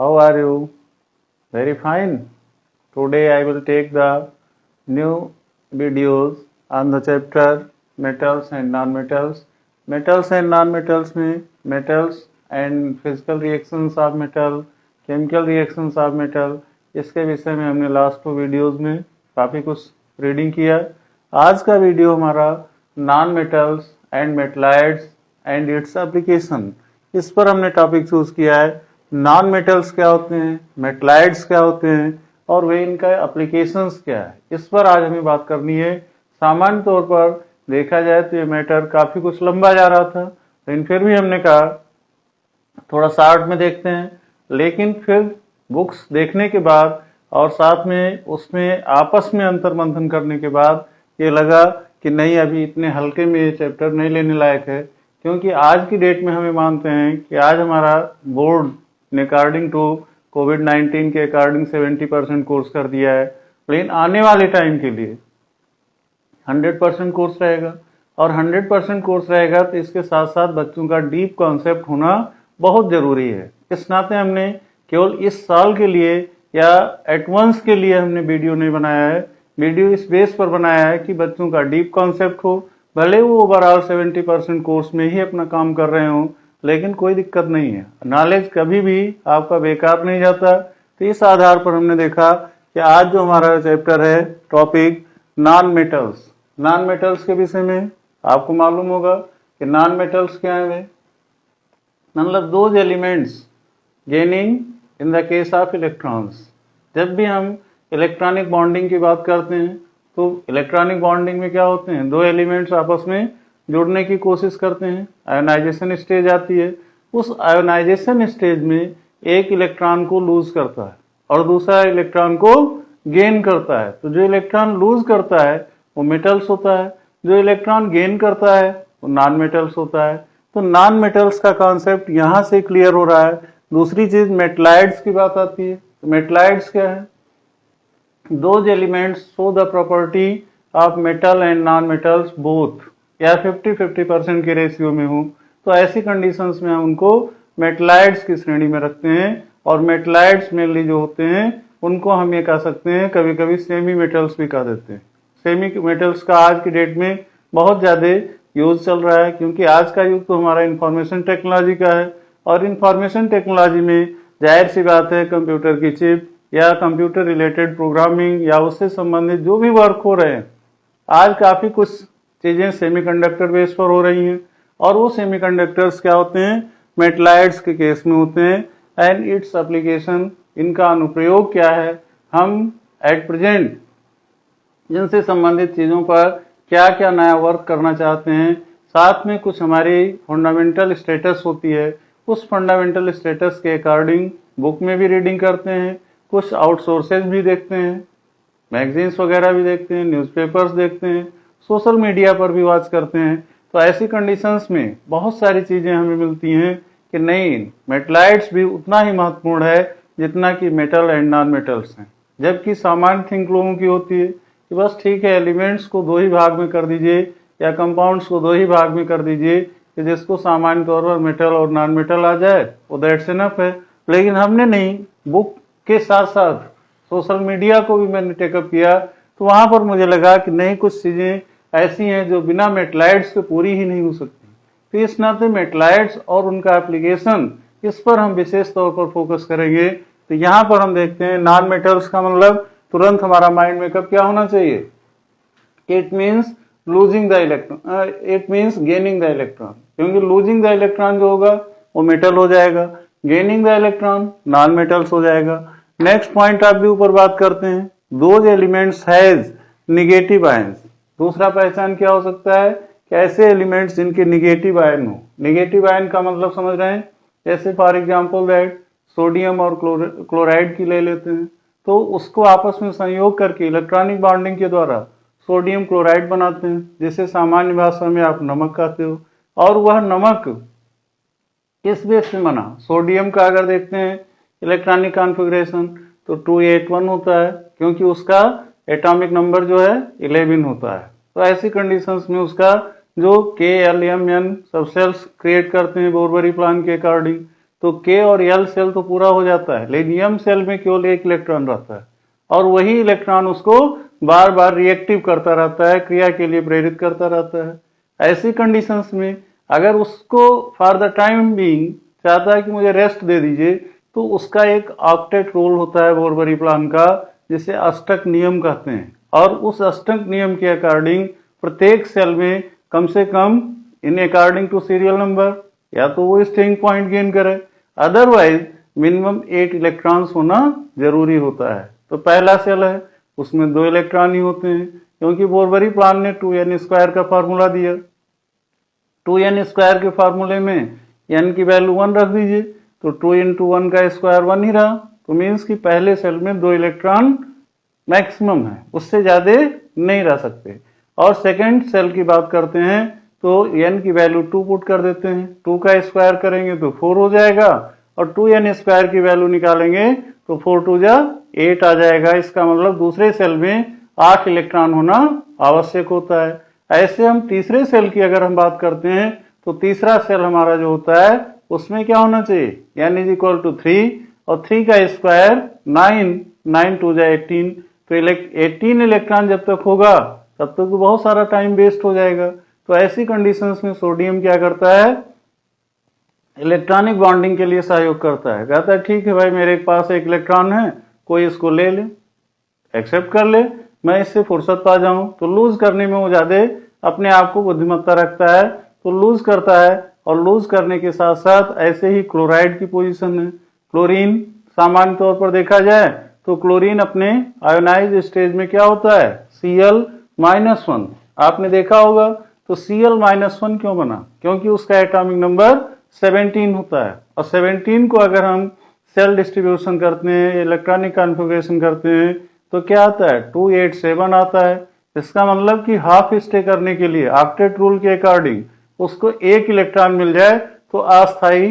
How are you? Very fine. Today I will take the new videos on the chapter metals and non-metals. Metals and non-metals में metals and physical reactions of metal, chemical reactions of metal, इसके विषय में हमने last 2 videos में काफ़ी कुछ reading किया। आज का वीडियो हमारा non metals and metalloids and its application, इस पर हमने टॉपिक चूज किया है। नॉन मेटल्स क्या होते हैं, मेटलाइड्स क्या होते हैं और वे इनका एप्लीकेशंस क्या है, इस पर आज हमें बात करनी है। सामान्य तौर पर देखा जाए तो ये मैटर काफ़ी कुछ लंबा जा रहा था, लेकिन फिर भी हमने कहा थोड़ा शार्ट में देखते हैं। लेकिन फिर बुक्स देखने के बाद और साथ में उसमें आपस में अंतर मंथन करने के बाद ये लगा कि नहीं, अभी इतने हल्के में ये चैप्टर नहीं लेने लायक है, क्योंकि आज की डेट में हमें मानते हैं कि आज हमारा बोर्ड ने अकॉर्डिंग टू कोविड-19 के अकॉर्डिंग 70% कोर्स कर दिया है, लेकिन आने वाले टाइम के लिए 100% कोर्स रहेगा। और 100% कोर्स रहेगा तो इसके साथ साथ बच्चों का डीप कॉन्सेप्ट होना बहुत जरूरी है। इस नाते हमने केवल इस साल के लिए या एडवांस के लिए हमने वीडियो नहीं बनाया है। वीडियो इस बेस पर बनाया है कि बच्चों का डीप कॉन्सेप्ट हो, भले वो ओवरऑल 70% कोर्स में ही अपना काम कर रहे हों, लेकिन कोई दिक्कत नहीं है। नॉलेज कभी भी आपका बेकार नहीं जाता। तो इस आधार पर हमने देखा कि आज जो हमारा चैप्टर है topic non metals, non metals के विषय में आपको मालूम होगा कि नॉन मेटल्स क्या है। वे मतलब those elements gaining in the case of electrons. जब भी हम इलेक्ट्रॉनिक बॉन्डिंग की बात करते हैं तो इलेक्ट्रॉनिक बॉन्डिंग में क्या होते हैं, 2 एलिमेंट्स आपस में जुड़ने की कोशिश करते हैं। आयोनाइजेशन स्टेज आती है। उस आयोनाइजेशन स्टेज में एक इलेक्ट्रॉन को लूज करता है और दूसरा इलेक्ट्रॉन को गेन करता है। तो जो इलेक्ट्रॉन लूज करता है वो मेटल्स होता है, जो इलेक्ट्रॉन गेन करता है वो नॉन मेटल्स होता है। तो नॉन मेटल्स का कॉन्सेप्ट यहाँ से क्लियर हो रहा है। दूसरी चीज मेटलाइड्स की बात आती है। तो मेटलाइड्स क्या है, those elements show the property of metal and non-metals both, या 50-50% के रेशियो में हो, तो ऐसी कंडीशंस में हम उनको मेटलाइड्स की श्रेणी में रखते हैं। और मेटलाइड्स मेनली जो होते हैं उनको हम ये कह सकते हैं, कभी कभी सेमी मेटल्स भी कह देते हैं। सेमी मेटल्स का आज की डेट में बहुत ज़्यादा यूज चल रहा है, क्योंकि आज का युग तो हमारा इंफॉर्मेशन टेक्नोलॉजी का है। और इंफॉर्मेशन टेक्नोलॉजी में जाहिर सी बात है कंप्यूटर की चिप या कंप्यूटर रिलेटेड प्रोग्रामिंग या उससे संबंधित जो भी वर्क हो रहे हैं, आज काफ़ी कुछ चीज़ें सेमीकंडक्टर बेस पर हो रही हैं। और वो सेमीकंडक्टर्स क्या होते हैं, मेटलाइड्स के केस में होते हैं। एंड इट्स एप्लीकेशन, इनका अनुप्रयोग क्या है, हम एट प्रेजेंट जिनसे संबंधित चीज़ों पर क्या क्या नया वर्क करना चाहते हैं, साथ में कुछ हमारी फंडामेंटल स्टेटस होती है, उस फंडामेंटल स्टेटस के अकॉर्डिंग बुक में भी रीडिंग करते हैं, कुछ आउटसोर्सेज भी देखते हैं, मैगजीन्स वगैरह भी देखते हैं, न्यूज़पेपर्स देखते हैं, सोशल मीडिया पर भी वॉच करते हैं। तो ऐसी कंडीशंस में बहुत सारी चीज़ें हमें मिलती हैं कि नहीं, मेटलाइड्स भी उतना ही महत्वपूर्ण है जितना कि मेटल एंड नॉन मेटल्स हैं। जबकि सामान्य थिंक लोगों की होती है कि बस ठीक है, एलिमेंट्स को 2 ही भाग में कर दीजिए या कंपाउंड्स को 2 ही भाग में कर दीजिए कि जिसको सामान्य तौर पर मेटल और नॉन मेटल आ जाए, वो दैट्स इनफ है। लेकिन हमने नहीं, बुक के साथ साथ सोशल मीडिया को भी मैंने टेकअप किया, तो वहां पर मुझे लगा कि नहीं, कुछ चीजें ऐसी हैं जो बिना मेटलाइड्स के पूरी ही नहीं हो सकती। तो इस नाते मेटलाइड्स और उनका एप्लीकेशन, इस पर हम विशेष तौर पर फोकस करेंगे। तो यहाँ पर हम देखते हैं नॉन मेटल्स का मतलब तुरंत हमारा माइंड में कब क्या होना चाहिए, it means losing the electron, it means gaining the electron. क्योंकि लूजिंग द इलेक्ट्रॉन जो होगा वो मेटल हो जाएगा, gaining the electron non metals हो जाएगा। नेक्स्ट पॉइंट ऑफ व्यू पर बात करते हैं, those elements has negative ions. दूसरा पहचान क्या हो सकता है कि ऐसे एलिमेंट्स जिनके निगेटिव आयन हो। निगेटिव आयन का मतलब समझ रहे हैं, जैसे फॉर एग्जांपल दैट सोडियम और क्लोराइड की ले लेते हैं, तो उसको आपस में संयोग करके इलेक्ट्रॉनिक बॉन्डिंग के द्वारा सोडियम क्लोराइड बनाते हैं, जिसे सामान्य भाषा में आप नमक कहते हो। और वह नमक किस बेस पे बना, सोडियम का अगर देखते हैं इलेक्ट्रॉनिक कॉन्फ़िगरेशन तो 281 होता है, क्योंकि उसका एटॉमिक नंबर जो है 11 होता है। तो ऐसी कंडीशंस में उसका जो KLMN सबसेल्स क्रिएट करते हैं बोरबरी प्लान के अकॉर्डिंग, तो K और L सेल तो पूरा हो जाता है, लेकिन M सेल में केवल एक इलेक्ट्रॉन रहता है और वही इलेक्ट्रॉन उसको बार बार रिएक्टिव करता रहता है, क्रिया के लिए प्रेरित करता रहता है। ऐसी कंडीशंस में अगर उसको फॉर द टाइम बीइंग चाहता है कि मुझे रेस्ट दे दीजिए, तो उसका एक ऑक्टेट रूल होता है बोरबरी प्लान का, जिसे अष्टक नियम कहते हैं, और उस अष्टक नियम के अकॉर्डिंग प्रत्येक सेल में कम से कम इन अकॉर्डिंग टू सीरियल नंबर या तो वो स्टेइंग पॉइंट गेन करे, अदरवाइज मिनिमम 8 इलेक्ट्रॉन्स होना जरूरी होता है। तो पहला सेल है, उसमें 2 इलेक्ट्रॉन ही होते हैं, क्योंकि बोरबरी प्लान ने 2n² का फार्मूला दिया। 2n² के फार्मूले में n की वैल्यू 1 रख दीजिए, तो 2 × 1 का स्क्वायर 1 ही रहा, तो मीन्स कि पहले सेल में 2 इलेक्ट्रॉन मैक्सिमम है, उससे ज्यादा नहीं रह सकते। और सेकेंड सेल की बात करते हैं तो n की वैल्यू 2 पुट कर देते हैं, 2 का स्क्वायर करेंगे तो 4 हो जाएगा, और 2n² की वैल्यू निकालेंगे तो 4 2 जा 8 आ जाएगा। इसका मतलब दूसरे सेल में 8 इलेक्ट्रॉन होना आवश्यक होता है। ऐसे हम तीसरे सेल की अगर हम बात करते हैं तो तीसरा सेल हमारा जो होता है उसमें क्या होना चाहिए, n = 3 और 3 का स्क्वायर 9, 9 2 जा 18, तो 18 इलेक्ट्रॉन जब तक होगा तब तक तो बहुत सारा टाइम वेस्ट हो जाएगा। तो ऐसी कंडीशंस में सोडियम क्या करता है, इलेक्ट्रॉनिक बॉन्डिंग के लिए सहयोग करता है। कहता है ठीक है भाई, मेरे पास एक इलेक्ट्रॉन है, कोई इसको ले ले, एक्सेप्ट कर ले, मैं इससे फुर्सत पा जाऊं। तो लूज करने में वो ज्यादा अपने आप को बुद्धिमत्ता रखता है, तो लूज करता है, और लूज करने के साथ साथ ऐसे ही क्लोराइड की पोजीशन है। क्लोरीन सामान्य तौर पर देखा जाए तो क्लोरीन अपने आयोनाइज स्टेज में क्या होता है, Cl-1। आपने देखा होगा तो Cl-1 क्यों बना, क्योंकि उसका एटॉमिक नंबर 17 होता है, और 17 को अगर हम सेल डिस्ट्रीब्यूशन करते हैं, इलेक्ट्रॉनिक कॉन्फ़िगरेशन करते हैं, तो क्या आता है 287 आता है। इसका मतलब कि हाफ स्टे करने के लिए ऑक्टेट रूल के अकॉर्डिंग उसको एक इलेक्ट्रॉन मिल जाए तो अस्थायी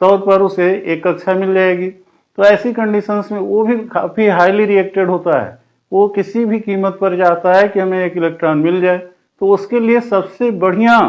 तौर पर उसे एक कक्षा मिल जाएगी। तो ऐसी कंडीशंस में वो भी काफी हाईली रिएक्टेड होता है, वो किसी भी कीमत पर जाता है कि हमें एक इलेक्ट्रॉन मिल जाए। तो उसके लिए सबसे बढ़िया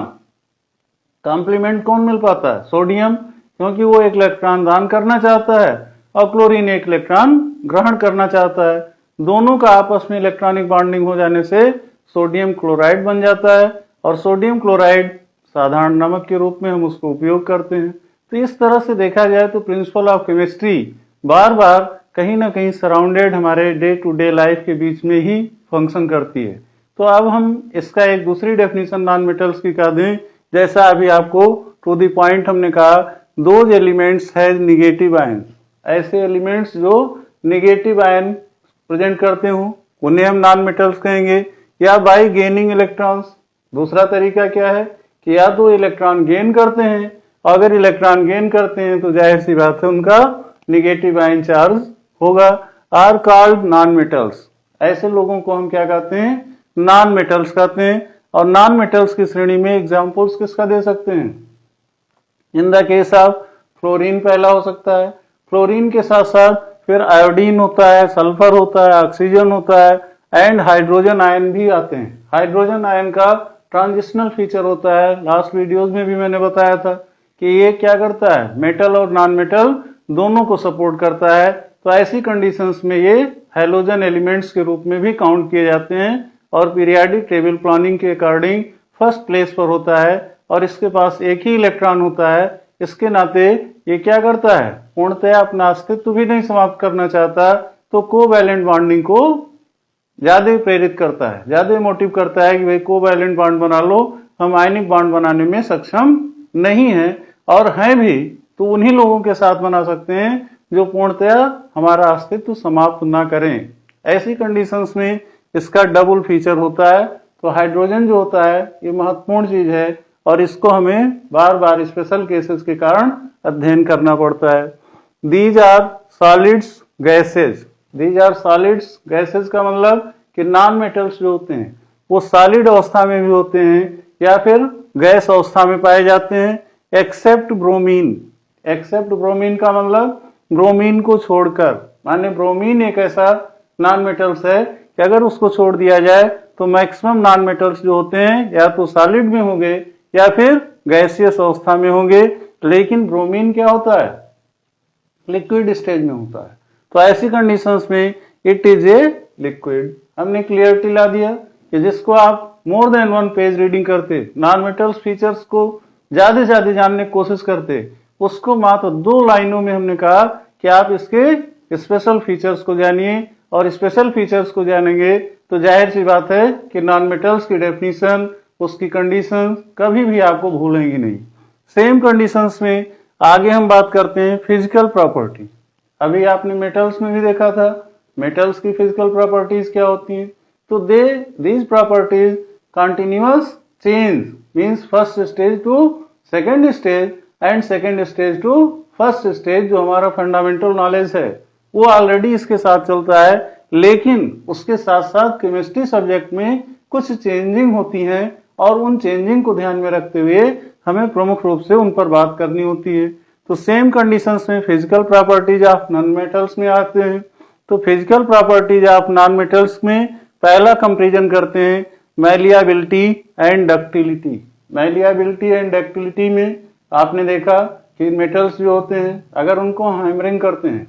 कॉम्प्लीमेंट कौन मिल पाता है, सोडियम, क्योंकि वो एक इलेक्ट्रॉन दान करना चाहता है और क्लोरीन एक इलेक्ट्रॉन ग्रहण करना चाहता है। दोनों का आपस में इलेक्ट्रॉनिक बॉन्डिंग हो जाने से सोडियम क्लोराइड बन जाता है, और सोडियम क्लोराइड साधारण नमक के रूप में हम उसको उपयोग करते हैं। तो इस तरह से देखा जाए तो प्रिंसिपल ऑफ केमिस्ट्री बार बार कहीं ना कहीं सराउंडेड हमारे डे टू डे लाइफ के बीच में ही फंक्शन करती है। तो अब हम इसका एक दूसरी डेफिनेशन नॉन मेटल्स की कर दें। जैसा अभी आपको टू द पॉइंट हमने कहा, those elements has negative ion, ऐसे एलिमेंट्स जो निगेटिव आयन प्रेजेंट करते हो उन्हें हम नॉन मेटल्स कहेंगे, या बाय गेनिंग इलेक्ट्रॉन्स। दूसरा तरीका क्या है कि या तो इलेक्ट्रॉन गेन करते हैं, अगर इलेक्ट्रॉन गेन करते हैं तो जाहिर सी बात है उनका निगेटिव आयन चार्ज होगा, आर कॉल्ड नॉन मेटल्स। ऐसे लोगों को हम क्या कहते हैं, नॉन मेटल्स कहते हैं। और नॉन मेटल्स की श्रेणी में एग्जांपल्स किसका दे सकते हैं, in the case of fluorine पहला हो सकता है, फ्लोरीन के साथ साथ फिर आयोडीन होता है, सल्फर होता है, ऑक्सीजन होता है, एंड हाइड्रोजन आयन भी आते हैं। हाइड्रोजन आयन का ट्रांजिशनल फीचर होता है, लास्ट वीडियोस में भी मैंने बताया था कि ये क्या करता है, मेटल और नॉन मेटल दोनों को सपोर्ट करता है। तो ऐसी कंडीशंस में ये हैलोजन एलिमेंट्स के रूप में भी काउंट किए जाते हैं, और पीरियाडिक टेबल प्लानिंग के अकॉर्डिंग फर्स्ट प्लेस पर होता है, और इसके पास एक ही इलेक्ट्रॉन होता है। इसके नाते ये क्या करता है, पूर्णतया अपना अस्तित्व भी नहीं समाप्त करना चाहता, तो कोवैलेंट बॉन्डिंग को ज्यादा प्रेरित करता है, ज्यादा मोटिव करता है कि भाई कोवैलेंट बॉन्ड बना लो, हम आयनिक बॉन्ड बनाने में सक्षम नहीं है, और हैं भी तो उन्हीं लोगों के साथ बना सकते हैं जो पूर्णतया हमारा अस्तित्व समाप्त ना करें। ऐसी कंडीशंस में इसका डबल फीचर होता है। तो हाइड्रोजन जो होता है ये महत्वपूर्ण चीज है, और इसको हमें बार बार स्पेशल केसेस के कारण अध्ययन करना पड़ता है। These are solids gases, these are solids gases का मतलब कि नॉन मेटल्स जो होते हैं वो सॉलिड अवस्था में भी होते हैं या फिर गैस अवस्था में पाए जाते हैं, एक्सेप्ट ब्रोमीन। एक्सेप्ट ब्रोमीन का मतलब ब्रोमीन को छोड़कर, माने ब्रोमीन एक ऐसा नॉन मेटल्स है कि अगर उसको छोड़ दिया जाए तो मैक्सिमम नॉन मेटल्स जो होते हैं या तो सॉलिड में होंगे या फिर गैसियस अवस्था में होंगे, लेकिन ब्रोमीन क्या होता है, लिक्विड स्टेज में होता है। तो ऐसी कंडीशंस में इट इज ए लिक्विड। हमने क्लियरिटी ला दिया कि जिसको आप more than one page reading करते, नॉन मेटल्स फीचर्स को ज्यादा से ज्यादा जानने की कोशिश करते, उसको मात्र 2 लाइनों में हमने कहा कि आप इसके स्पेशल फीचर्स को जानिए, और स्पेशल फीचर्स को जानेंगे तो जाहिर सी बात है कि नॉन मेटल्स की डेफिनेशन, उसकी कंडीशन कभी भी आपको भूलेंगी नहीं। सेम कंडीशंस में आगे हम बात करते हैं फिजिकल प्रॉपर्टी। अभी आपने मेटल्स में भी देखा था मेटल्स की फिजिकल प्रॉपर्टीज क्या होती हैं। तो these properties continuous change means first stage to second stage and second stage to first stage. जो हमारा फंडामेंटल नॉलेज है वो ऑलरेडी इसके साथ चलता है, लेकिन उसके साथ साथ केमिस्ट्री सब्जेक्ट में कुछ चेंजिंग होती हैं, और उन चेंजिंग को ध्यान में रखते हुए हमें प्रमुख रूप से उन पर बात करनी होती है। तो सेम कंडीशंस में physical properties of non metals में आते हैं। तो physical properties of non metals में पहला कंपैरिजन करते हैं malleability and ductility. Malleability and ductility में आपने देखा कि मेटल्स जो होते हैं अगर उनको हैमरिंग करते हैं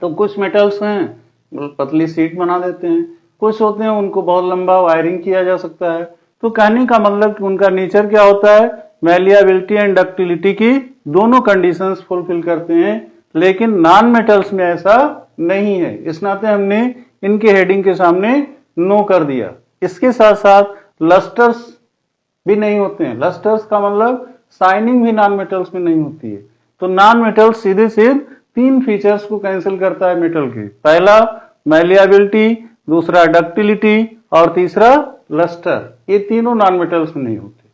तो कुछ मेटल्स हैं पतली सीट बना देते हैं, कुछ होते हैं उनको बहुत लंबा वायरिंग किया जा सकता है। तो कहने का मतलब कि उनका नेचर क्या होता है, मैलिएबिलिटी एंड डक्टिलिटी की दोनों कंडीशंस फुलफिल करते हैं, लेकिन नॉन मेटल्स में ऐसा नहीं है। इस नाते हमने इनके हेडिंग के सामने नो कर दिया। इसके साथ साथ लस्टर्स भी नहीं होते हैं। लस्टर्स का मतलब शाइनिंग भी नॉन मेटल्स में नहीं होती है। तो नॉन मेटल्स सीधे सिर्फ 3 फीचर्स को कैंसिल करता है मेटल के, पहला मैलिएबिलिटी, दूसरा डक्टिलिटी और तीसरा लस्टर। ये तीनों नॉन मेटल्स में नहीं होते।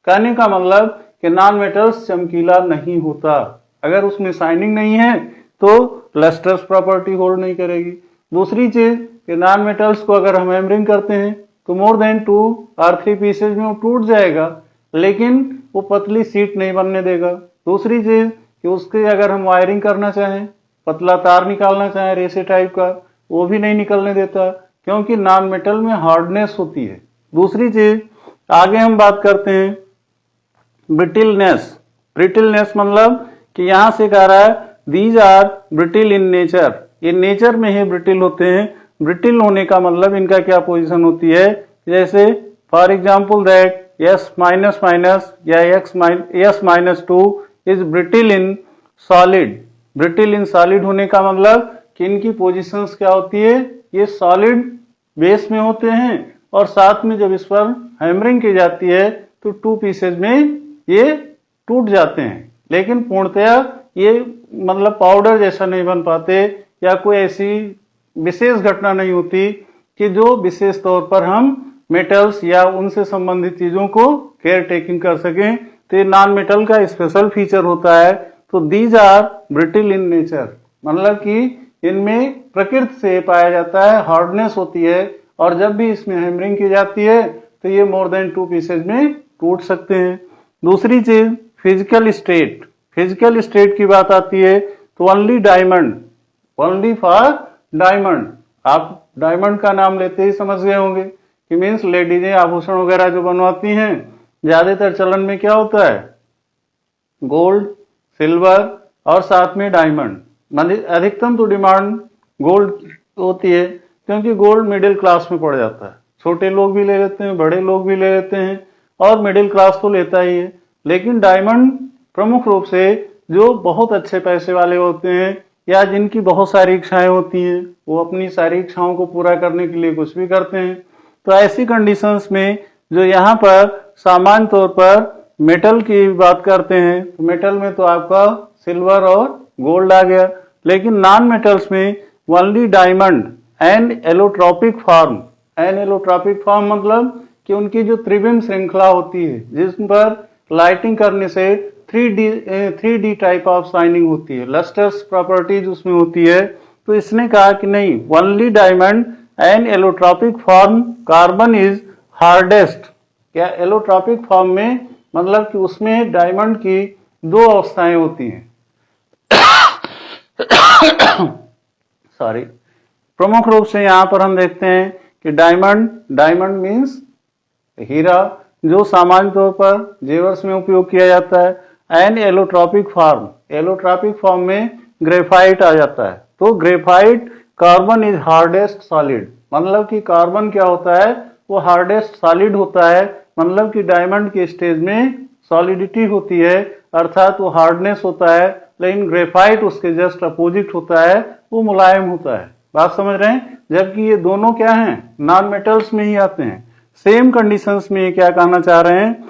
कहने का मतलब कि नॉन मेटल्स चमकीला नहीं होता, अगर उसमें शाइनिंग नहीं है तो लस्टर्स प्रॉपर्टी होल्ड नहीं करेगी। दूसरी चीज कि नॉन मेटल्स को अगर हम हैमरिंग करते हैं तो मोर देन 2 और 3 पीसेज में वो टूट जाएगा, लेकिन वो पतली सीट नहीं बनने देगा। दूसरी चीज कि उसके अगर हम वायरिंग करना चाहें, पतला तार निकालना चाहें रेसे टाइप का, वो भी नहीं निकलने देता, क्योंकि नॉन मेटल में हार्डनेस होती है। दूसरी चीज आगे हम बात करते हैं ब्रिटिलनेस। ब्रिटिलनेस मतलब कि यहां से कह रहा है these are brittle in nature, ये नेचर में ही ब्रिटिल होते हैं। ब्रिटिल होने का मतलब इनका क्या पोजीशन होती है, जैसे for example that S minus minus या S minus 2 is brittle in solid. Brittle in solid होने का मतलब कि इनकी पोजीशंस क्या होती है, ये सॉलिड बेस में होते हैं और साथ में जब इस पर हैमरिंग की जाती है तो 2 पीसेज में ये टूट जाते हैं, लेकिन पूर्णतया ये मतलब पाउडर जैसा नहीं बन पाते, या कोई ऐसी विशेष घटना नहीं होती कि जो विशेष तौर पर हम मेटल्स या उनसे संबंधित चीजों को केयर टेकिंग कर सकें। तो ये नॉन मेटल का स्पेशल फीचर होता है। तो these are brittle in nature, मतलब कि इनमें प्रकृति से पाया जाता है, हार्डनेस होती है, और जब भी इसमें हैमरिंग की जाती है तो ये मोर देन 2 पीसेज में टूट सकते हैं। दूसरी चीज फिजिकल स्टेट। फिजिकल स्टेट की बात आती है तो only diamond, only for diamond. आप डायमंड का नाम लेते ही समझ गए होंगे कि मीन्स लेडीजें आभूषण वगैरह जो बनवाती हैं, ज्यादातर चलन में क्या होता है, गोल्ड, सिल्वर और साथ में डायमंड। अधिकतम तो डिमांड गोल्ड होती है, क्योंकि गोल्ड मिडिल क्लास में पड़ जाता है। छोटे लोग भी ले लेते हैं, बड़े लोग भी ले लेते हैं, और मिडिल क्लास तो लेता ही है। लेकिन डायमंड प्रमुख रूप से जो बहुत अच्छे पैसे वाले होते हैं या जिनकी बहुत सारी इच्छाएं होती हैं, वो अपनी सारी इच्छाओं को पूरा करने के लिए कुछ भी करते हैं। तो ऐसी कंडीशंस में जो यहाँ पर सामान्य तौर पर मेटल की बात करते हैं, तो मेटल में तो आपका सिल्वर और गोल्ड आ गया, लेकिन नॉन मेटल्स में only diamond and allotropic form. And allotropic form मतलब कि उनकी जो त्रिविम श्रृंखला होती है, जिस पर लाइटिंग करने से 3D टाइप ऑफ शाइनिंग होती है, लस्टर्स प्रॉपर्टीज उसमें होती है। तो इसने कहा कि नहीं, only diamond and allotropic form carbon is hardest. क्या एलोट्रॉपिक फॉर्म में मतलब कि उसमें डायमंड की 2 अवस्थाएं होती हैं। सॉरी, प्रमुख रूप से यहां पर हम देखते हैं कि डायमंड मीन्स हीरा, जो सामान्य तौर पर जेवर्स में उपयोग किया जाता है। An allotropic form, allotropic form में ग्रेफाइट आ जाता है। तो graphite carbon is hardest solid, मतलब कि कार्बन क्या होता है, वो हार्डेस्ट सॉलिड होता है, मतलब कि डायमंड के स्टेज में सॉलिडिटी होती है, अर्थात वो हार्डनेस होता है, लेकिन ग्रेफाइट उसके जस्ट अपोजिट होता है, वो मुलायम होता है। बात समझ रहे हैं? जबकि ये दोनों क्या हैं, नॉन मेटल्स में ही आते हैं। सेम कंडीशंस में ये क्या कहना चाह रहे हैं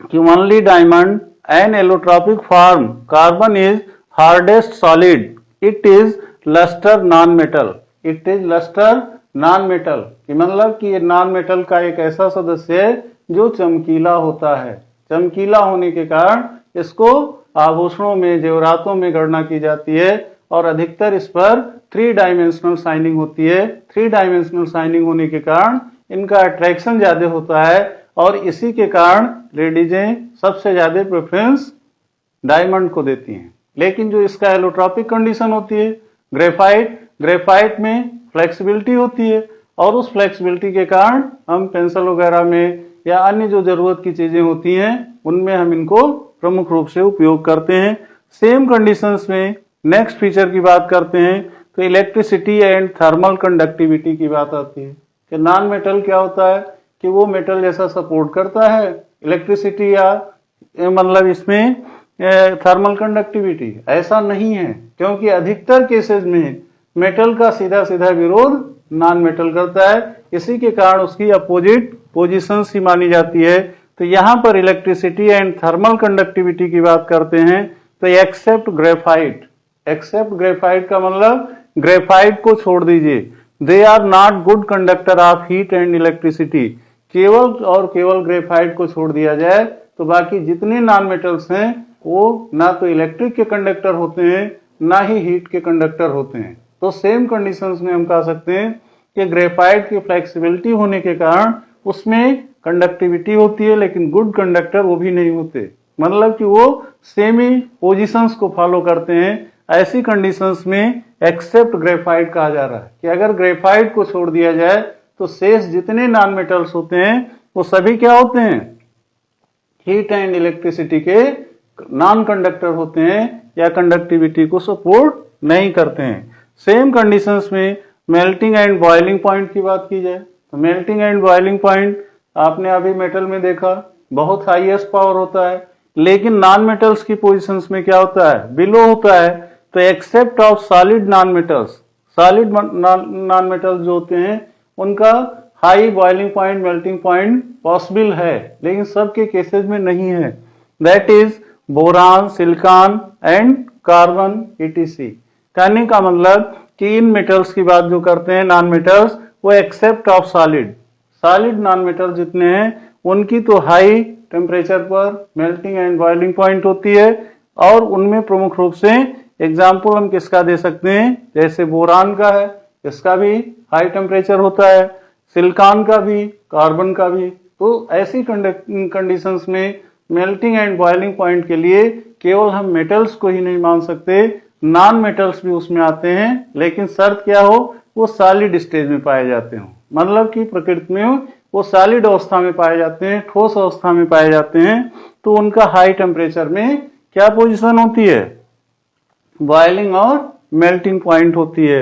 कि only diamond an allotropic form carbon is hardest solid, it is lustre non metal, it is lustre non metal, मतलब कि ये नॉन मेटल का एक ऐसा सदस्य है जो चमकीला होता है। चमकीला होने के कारण इसको आभूषणों में, जेवरातों में गणना की जाती है और अधिकतर इस पर 3 डायमेंशनल शाइनिंग होती है। 3 डायमेंशनल शाइनिंग होने के कारण इनका अट्रैक्शन ज्यादा होता है और इसी के कारण लेडीजें सबसे ज्यादा प्रेफरेंस डायमंड को देती हैं। लेकिन जो इसका एलोट्रॉपिक कंडीशन होती है ग्रेफाइट, ग्रेफाइट में फ्लेक्सिबिलिटी होती है और उस फ्लेक्सिबिलिटी के कारण हम पेंसिल वगैरह में या अन्य जो जरूरत की चीजें होती हैं उनमें हम इनको प्रमुख रूप से उपयोग करते हैं। सेम कंडीशंस में नेक्स्ट फीचर की बात करते हैं तो इलेक्ट्रिसिटी एंड थर्मल कंडक्टिविटी की बात आती है कि नॉन मेटल क्या होता है कि वो मेटल जैसा सपोर्ट करता है इलेक्ट्रिसिटी या मतलब इसमें थर्मल कंडक्टिविटी, ऐसा नहीं है, क्योंकि अधिकतर केसेस में मेटल का सीधा सीधा विरोध नॉन मेटल करता है, इसी के कारण उसकी अपोजिट पोजीशंस ही मानी जाती है। तो यहाँ पर इलेक्ट्रिसिटी एंड थर्मल कंडक्टिविटी की बात करते हैं तो एक्सेप्ट ग्रेफाइट, एक्सेप्ट ग्रेफाइट का मतलब ग्रेफाइट को छोड़ दीजिए, they are not good conductor of heat and electricity, केवल और केवल ग्रेफाइट को छोड़ दिया जाए तो बाकी जितने नॉन मेटल्स हैं वो ना तो इलेक्ट्रिक के कंडक्टर होते हैं ना ही हीट के कंडक्टर होते हैं। तो सेम कंडीशंस में हम कह सकते हैं कि ग्रेफाइट की फ्लेक्सिबिलिटी होने के कारण उसमें कंडक्टिविटी होती है लेकिन गुड कंडक्टर वो भी नहीं होते, मतलब कि वो सेमी पोजीशंस को फॉलो करते हैं। ऐसी कंडीशंस में एक्सेप्ट ग्रेफाइट कहा जा रहा है कि अगर ग्रेफाइट को छोड़ दिया जाए तो शेष जितने नॉन मेटल्स होते हैं वो सभी क्या होते हैं, हीट एंड इलेक्ट्रिसिटी के नॉन कंडक्टर होते हैं या कंडक्टिविटी को सपोर्ट नहीं करते हैं। सेम कंडीशंस में मेल्टिंग एंड बॉइलिंग पॉइंट की बात की जाए तो मेल्टिंग एंड बॉइलिंग पॉइंट आपने अभी मेटल में देखा बहुत हाईएस्ट पावर होता है, लेकिन नॉन मेटल्स की पोजीशंस में क्या होता है, बिलो होता है। तो except of solid non metals, solid non metals जो होते हैं उनका high boiling point, melting point possible है, लेकिन सबके केसेस में नहीं है। That is boron, silicon and carbon etc. कहने का मतलब कि इन मेटल्स की बात जो करते हैं नॉन मेटल्स, वो except of solid, solid non metal जितने हैं उनकी तो हाई टेम्परेचर पर मेल्टिंग एंड बॉइलिंग पॉइंट होती है और उनमें प्रमुख रूप से एग्जाम्पल हम किसका दे सकते हैं, जैसे बोरान का है, इसका भी हाई टेम्परेचर होता है, सिलिकॉन का भी, कार्बन का भी। तो ऐसी कंडीशंस में मेल्टिंग एंड बॉइलिंग पॉइंट के लिए केवल हम मेटल्स को ही नहीं मान सकते, नॉन मेटल्स भी उसमें आते हैं, लेकिन शर्त क्या हो, वो सॉलिड स्टेज में पाए जाते हो, मतलब कि प्रकृति में वो सॉलिड अवस्था में पाए जाते हैं, ठोस अवस्था में पाए जाते हैं। तो उनका हाई टेम्परेचर में क्या पोजीशन होती है, बॉइलिंग और मेल्टिंग पॉइंट होती है।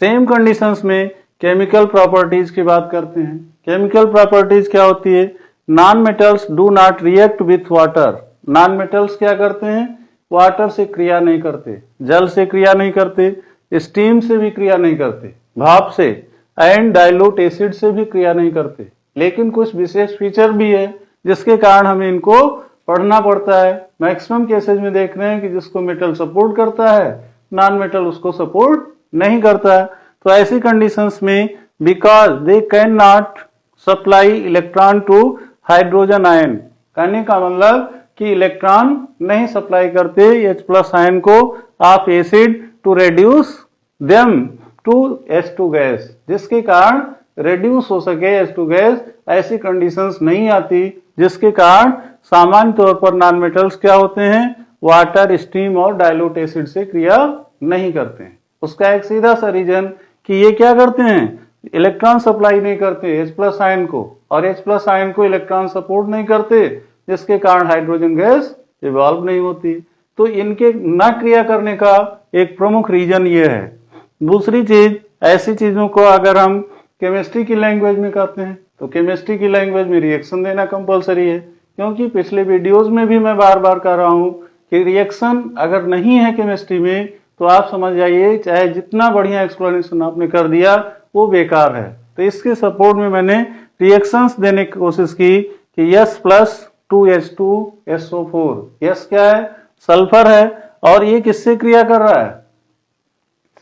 सेम कंडीशंस में केमिकल प्रॉपर्टीज की बात करते हैं। केमिकल प्रॉपर्टीज क्या होती है, non metals do not react with water, non metals क्या करते हैं, वाटर से क्रिया नहीं करते, जल से क्रिया नहीं करते, स्टीम से भी क्रिया नहीं करते, भाप से, एंड डाइल्यूट एसिड से भी क्रिया नहीं करते। लेकिन कुछ विशेष फीचर भी है जिसके कारण हमें इनको पढ़ना पड़ता है। मैक्सिमम केसेज में देख रहे हैं कि जिसको मेटल सपोर्ट करता है नॉन मेटल उसको सपोर्ट नहीं करता है। तो ऐसी कंडीशंस में because they can not supply electron to hydrogen ion, कहने का मतलब कि इलेक्ट्रॉन नहीं सप्लाई करते H+ आयन को of acid to reduce them to H2 gas, जिसके कारण रेड्यूस हो सके H2 गैस। ऐसी कंडीशंस नहीं आती, जिसके कारण सामान्य तौर पर नॉन मेटल्स क्या होते हैं, वाटर, स्टीम और डाइल्यूट एसिड से क्रिया नहीं करते हैं। उसका एक सीधा सा रीजन कि ये क्या करते हैं, इलेक्ट्रॉन सप्लाई नहीं करते H+ आयन को, और H+ आयन को इलेक्ट्रॉन सपोर्ट नहीं करते, जिसके कारण हाइड्रोजन गैस इवॉल्व नहीं होती। तो इनके न क्रिया करने का एक प्रमुख रीजन ये है। दूसरी चीज, ऐसी चीजों को अगर हम केमिस्ट्री की लैंग्वेज में कहते हैं तो केमिस्ट्री की लैंग्वेज में रिएक्शन देना कंपलसरी है, क्योंकि पिछले वीडियोस में भी मैं बार बार कह रहा हूं कि रिएक्शन अगर नहीं है केमिस्ट्री में तो आप समझ जाइए चाहे जितना बढ़िया एक्सप्लेनेशन आपने कर दिया वो बेकार है। तो इसके सपोर्ट में मैंने रिएक्शंस देने की कोशिश की कि S प्लस 2H2SO4, यस क्या है, सल्फर है, और ये किससे क्रिया कर रहा है,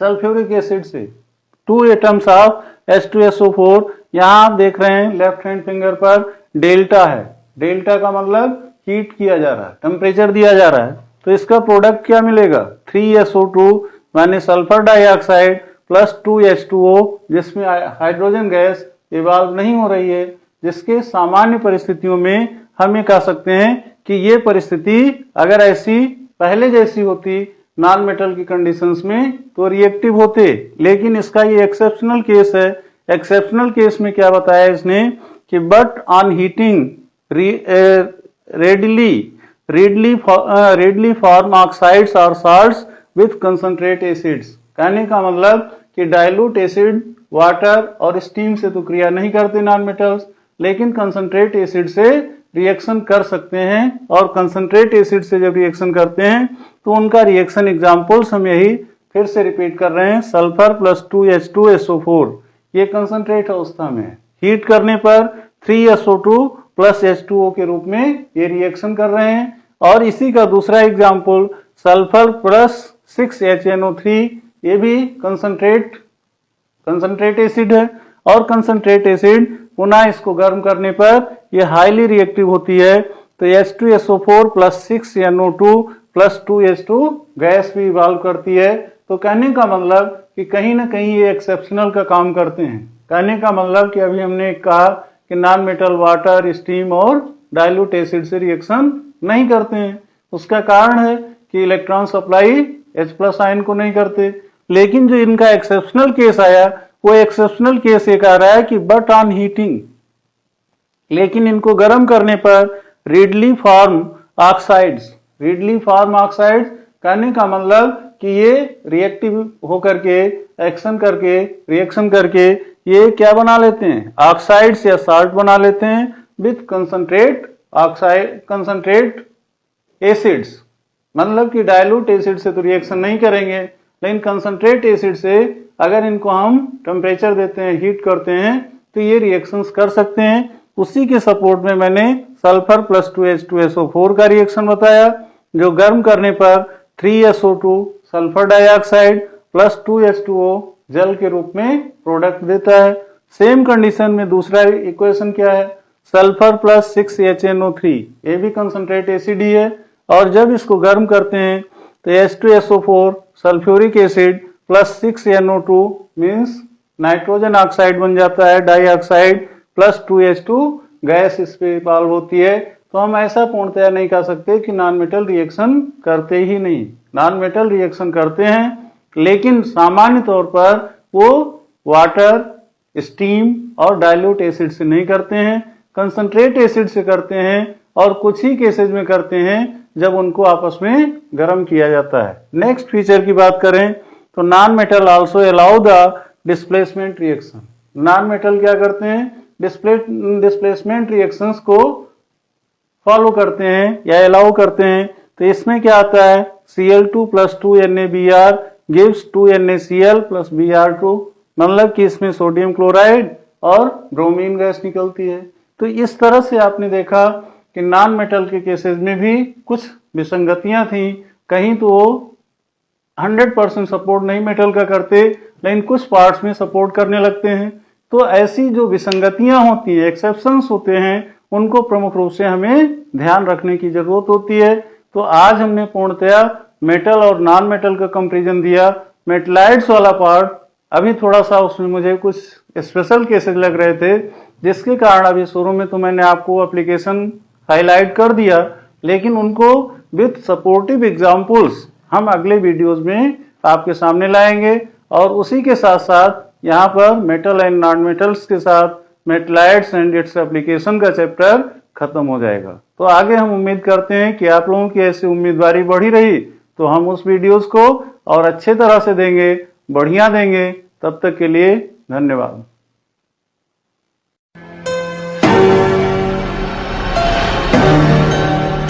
सल्फ्यूरिक एसिड से। 2 एटम्स ऑफ H2SO4, यहां आप देख रहे हैं लेफ्ट हैंड फिंगर पर डेल्टा है, डेल्टा का मतलब हीट किया जा रहा है, टेम्परेचर दिया जा रहा है। तो इसका प्रोडक्ट क्या मिलेगा, 3SO2 माने सल्फर डाइऑक्साइड प्लस 2H2O, जिसमें हाइड्रोजन गैस इवॉल्व नहीं हो रही है, जिसके सामान्य परिस्थितियों में हम ये कह सकते हैं कि ये परिस्थिति अगर ऐसी पहले जैसी होती नॉन मेटल की कंडीशंस में तो रिएक्टिव होते, लेकिन इसका ये एक्सेप्शनल केस है। एक्सेप्शनल केस में क्या बताया इसने कि but on heating readily form oxides or salts with concentrate acids। कहने का मतलब कि डाइल्यूट एसिड वाटर और स्टीम से तो क्रिया नहीं करते नॉन मेटल्स, लेकिन कंसंट्रेट एसिड से रिएक्शन कर सकते हैं, और कंसंट्रेट एसिड से जब रिएक्शन करते हैं तो उनका रिएक्शन एग्जांपल्स हम यही फिर से रिपीट कर रहे हैं। सल्फर प्लस 2H2SO4 ये कंसंट्रेट अवस्था में है, हीट करने पर 3SO2 प्लस H2O के रूप में ये रिएक्शन कर रहे हैं। और इसी का दूसरा एग्जाम्पल सल्फर प्लस 6HNO3, ये भी कंसंट्रेट एसिड है, और कंसंट्रेट एसिड पुनः इसको गर्म करने पर ये हाईली रिएक्टिव होती है, तो H2SO4 plus 6NO2 plus 2H2 gas भी इवॉल्व करती है। तो कहने का मतलब कि कहीं ना कहीं ये एक्सेप्शनल का काम करते हैं। कहने का मतलब कि अभी हमने कहा कि नॉन मेटल वाटर, स्टीम और डाइल्यूट एसिड से रिएक्शन नहीं करते हैं, उसका कारण है कि electron supply H plus ion को नहीं करते। लेकिन जो इनका एक्सेप्शनल केस आया वो एक्सेप्शनल केस ये कह रहा है कि बट ऑन हीटिंग, लेकिन इनको गर्म करने पर readily form oxides, कहने का मतलब कि ये रिएक्टिव होकर के रिएक्शन करके ये क्या बना लेते हैं, ऑक्साइड्स या साल्ट बना लेते हैं विथ कंसंट्रेट एसिड्स। मतलब कि डाइल्यूट एसिड से तो रिएक्शन नहीं करेंगे, लेकिन कंसंट्रेट एसिड से अगर इनको हम टेम्परेचर देते हैं, हीट करते हैं, तो ये रिएक्शंस कर सकते हैं। उसी के सपोर्ट में मैंने सल्फर प्लस 2H2SO4 का रिएक्शन बताया, जो गर्म करने पर 3SO2 sulphur dioxide plus 2H2O जल के रूप में प्रोडक्ट देता है। सेम कंडीशन में दूसरा इक्वेशन क्या है, सल्फर प्लस 6HNO3, ये भी कंसंट्रेट एसिड ही है, और जब इसको गर्म करते हैं तो H2SO4 sulphuric acid plus 6NO2 means nitrogen oxide बन जाता है, डाइऑक्साइड प्लस 2H2 गैस इस पे इवॉल्व होती है। तो हम ऐसा पूर्णतया नहीं कह सकते कि नॉन मेटल रिएक्शन करते ही नहीं, नॉन मेटल रिएक्शन करते हैं, लेकिन सामान्य तौर पर वो वाटर, स्टीम और डाइल्यूट एसिड से नहीं करते हैं, कंसंट्रेट एसिड से करते हैं, और कुछ ही केसेज में करते हैं जब उनको आपस में गर्म किया जाता है। नेक्स्ट फीचर की बात करें तो non metal also allow the displacement reaction. Non metal क्या करते हैं, डिस्प्लेसमेंट रिएक्शंस को फॉलो करते हैं या अलाउ करते हैं। तो इसमें क्या आता है, Cl2 plus 2NaBr gives 2NaCl plus Br2, मतलब कि इसमें सोडियम क्लोराइड और ब्रोमीन गैस निकलती है। तो इस तरह से आपने देखा कि नॉन मेटल के केसेस में भी कुछ विसंगतियां थी, कहीं तो वो 100% सपोर्ट नहीं मेटल का करते, लेकिन कुछ पार्ट्स में सपोर्ट करने लगते हैं। तो ऐसी जो विसंगतियां होती हैं, एक्सेप्शंस होते हैं, उनको प्रमुख रूप से हमें ध्यान रखने की जरूरत होती है। तो आज हमने पूर्णतया मेटल और नॉन मेटल का कंपैरिजन दिया। मेटलाइड्स वाला पार्ट अभी थोड़ा सा उसमें मुझे कुछ स्पेशल केसेस लग रहे थे, जिसके कारण अभी शुरू में तो मैंने आपको एप्लीकेशन हाईलाइट कर दिया, लेकिन उनको विथ सपोर्टिव एग्जांपल्स हम अगले वीडियोस में आपके सामने लाएंगे। और उसी के साथ साथ यहाँ पर मेटल एंड नॉन मेटल्स के साथ मेटलाइड्स एंड इट्स एप्लीकेशन का चैप्टर खत्म हो जाएगा। तो आगे हम उम्मीद करते हैं कि आप लोगों की ऐसी उम्मीदवारी बढ़ी रही तो हम उस वीडियोस को और अच्छे तरह से देंगे, बढ़िया देंगे। तब तक के लिए धन्यवाद।